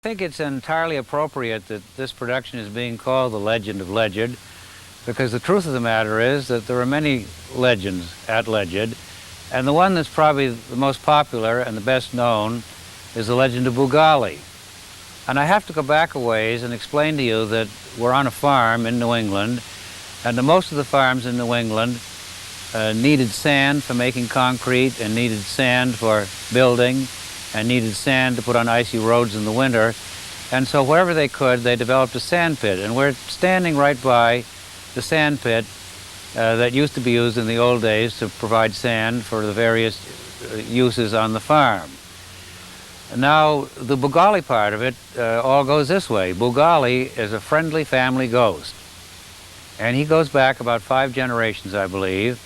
I think it's entirely appropriate that this production is being called The Legend of Ledyard, because the truth of the matter is that there are many legends at Ledyard, and the one that's probably the most popular and the best known is the Legend of Boo Golly. And I have to go back a ways and explain to you that we're on a farm in New England, and most of the farms in New England needed sand for making concrete, and needed sand for building, and needed sand to put on icy roads in the winter. And so wherever they could, they developed a sand pit. And we're standing right by the sand pit that used to be used in the old days to provide sand for the various uses on the farm. Now, the Boo Golly part of it all goes this way. Boo Golly is a friendly family ghost. And he goes back about 5 generations, I believe.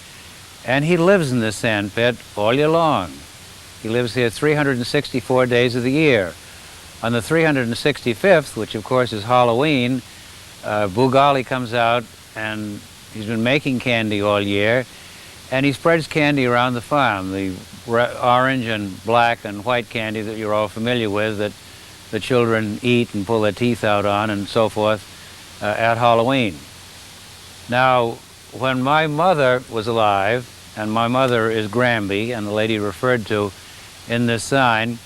And he lives in this sand pit all year long. He lives here 364 days of the year. On the 365th, which of course is Halloween, Boo Golly comes out, and he's been making candy all year, and he spreads candy around the farm, the orange and black and white candy that you're all familiar with, that the children eat and pull their teeth out on and so forth at Halloween. Now, when my mother was alive, and my mother is Granby, and the lady referred to in this sign,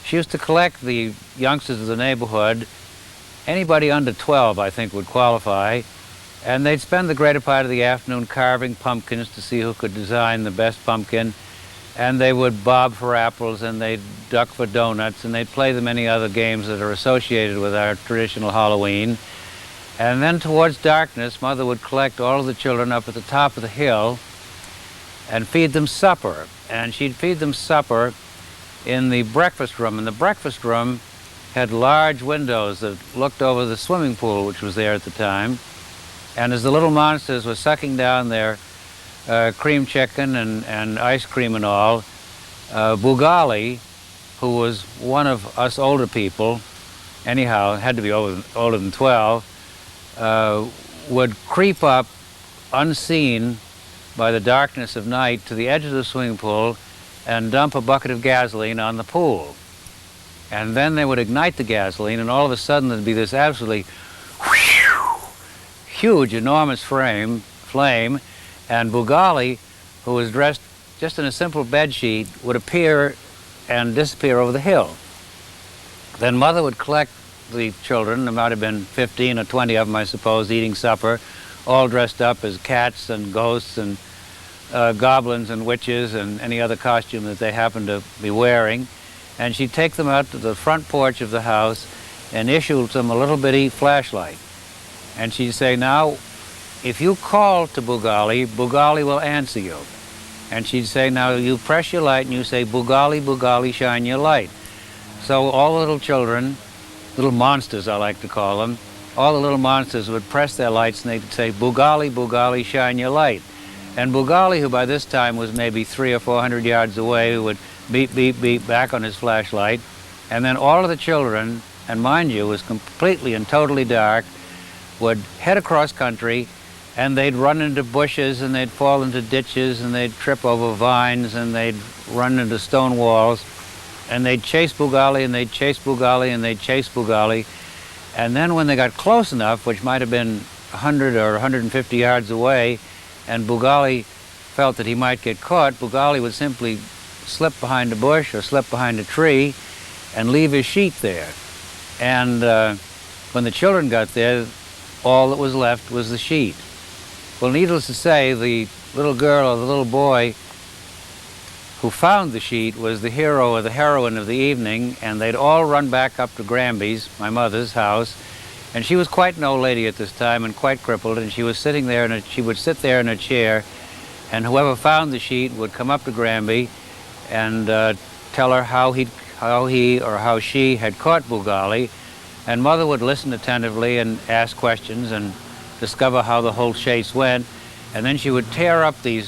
she used to collect the youngsters of the neighborhood. Anybody under 12, I think, would qualify, and they'd spend the greater part of the afternoon carving pumpkins to see who could design the best pumpkin, and they would bob for apples, and they'd duck for donuts, and they'd play the many other games that are associated with our traditional Halloween. And then towards darkness, Mother would collect all of the children up at the top of the hill and feed them supper. And she'd feed them supper in the breakfast room. And the breakfast room had large windows that looked over the swimming pool, which was there at the time. And as the little monsters were sucking down their cream chicken and ice cream and all, Boo Golly, who was one of us older people, anyhow, had to be older than 12, would creep up unseen by the darkness of night to the edge of the swimming pool and dump a bucket of gasoline on the pool. And then they would ignite the gasoline, and all of a sudden there'd be this absolutely huge, enormous flame, and Boo Golly, who was dressed just in a simple bed sheet, would appear and disappear over the hill. Then Mother would collect the children. There might have been 15 or 20 of them, I suppose, eating supper, all dressed up as cats and ghosts and goblins and witches and any other costume that they happened to be wearing. And she'd take them out to the front porch of the house and issue them a little bitty flashlight. And she'd say, now, if you call to Boo Golly will answer you. And she'd say, now you press your light and you say, Boo Golly, shine your light. So all the little children, little monsters I like to call them, all the little monsters would press their lights and they'd say, Boo Golly, shine your light. And Boo Golly, who by this time was maybe 300 or 400 yards away, would beep, beep, beep back on his flashlight. And then all of the children, and mind you, it was completely and totally dark, would head across country, and they'd run into bushes, and they'd fall into ditches, and they'd trip over vines, and they'd run into stone walls, and they'd chase Boo Golly, and they'd chase Boo Golly, and they'd chase Boo Golly. And then when they got close enough, which might have been 100 or 150 yards away, and Boo Golly felt that he might get caught, Boo Golly would simply slip behind a bush or slip behind a tree and leave his sheet there. And when the children got there, all that was left was the sheet. Well, needless to say, the little girl or the little boy who found the sheet was the hero or the heroine of the evening, and they'd all run back up to Granby's, my mother's house, and she was quite an old lady at this time and quite crippled, and she was sitting there, and she would sit there in a chair, and whoever found the sheet would come up to Granby and tell her how he or how she had caught Boo Golly, and Mother would listen attentively and ask questions and discover how the whole chase went, and then she would tear up the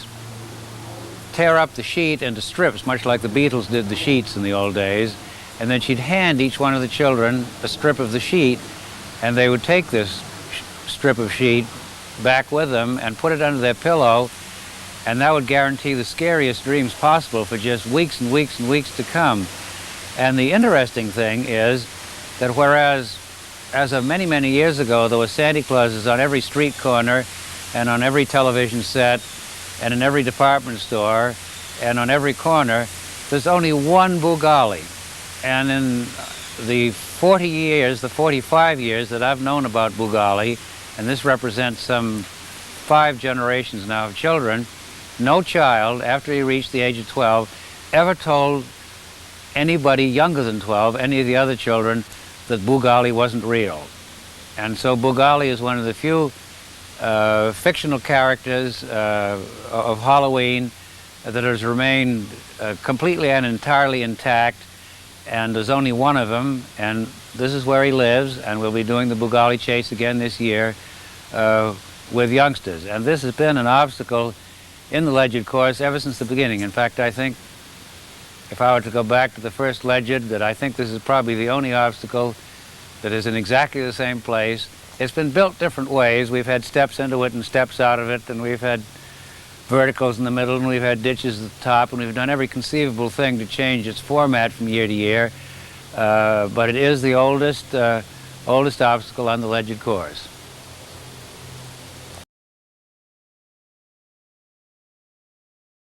sheet into strips, much like the Beatles did the sheets in the old days, and then she'd hand each one of the children a strip of the sheet, and they would take this strip of sheet back with them and put it under their pillow, and that would guarantee the scariest dreams possible for just weeks and weeks and weeks to come. And the interesting thing is that whereas as of many, many years ago, there were Santa Clauses on every street corner and on every television set and in every department store and on every corner, there's only one Boo Golly. And in the 40 years, the 45 years that I've known about Boo Golly, and this represents some 5 generations now of children, no child, after he reached the age of 12, ever told anybody younger than 12, any of the other children, that Boo Golly wasn't real. And so Boo Golly is one of the few fictional characters of Halloween that has remained completely and entirely intact, and there's only one of him, and this is where he lives, and we'll be doing the Boo Golly chase again this year with youngsters. And this has been an obstacle in the Ledyard course ever since the beginning. In fact, I think if I were to go back to the first Ledyard, that I think this is probably the only obstacle that is in exactly the same place. It's been built different ways. We've had steps into it and steps out of it, and we've had verticals in the middle, and we've had ditches at the top, and we've done every conceivable thing to change its format from year to year. But it is the oldest obstacle on the Ledyard course.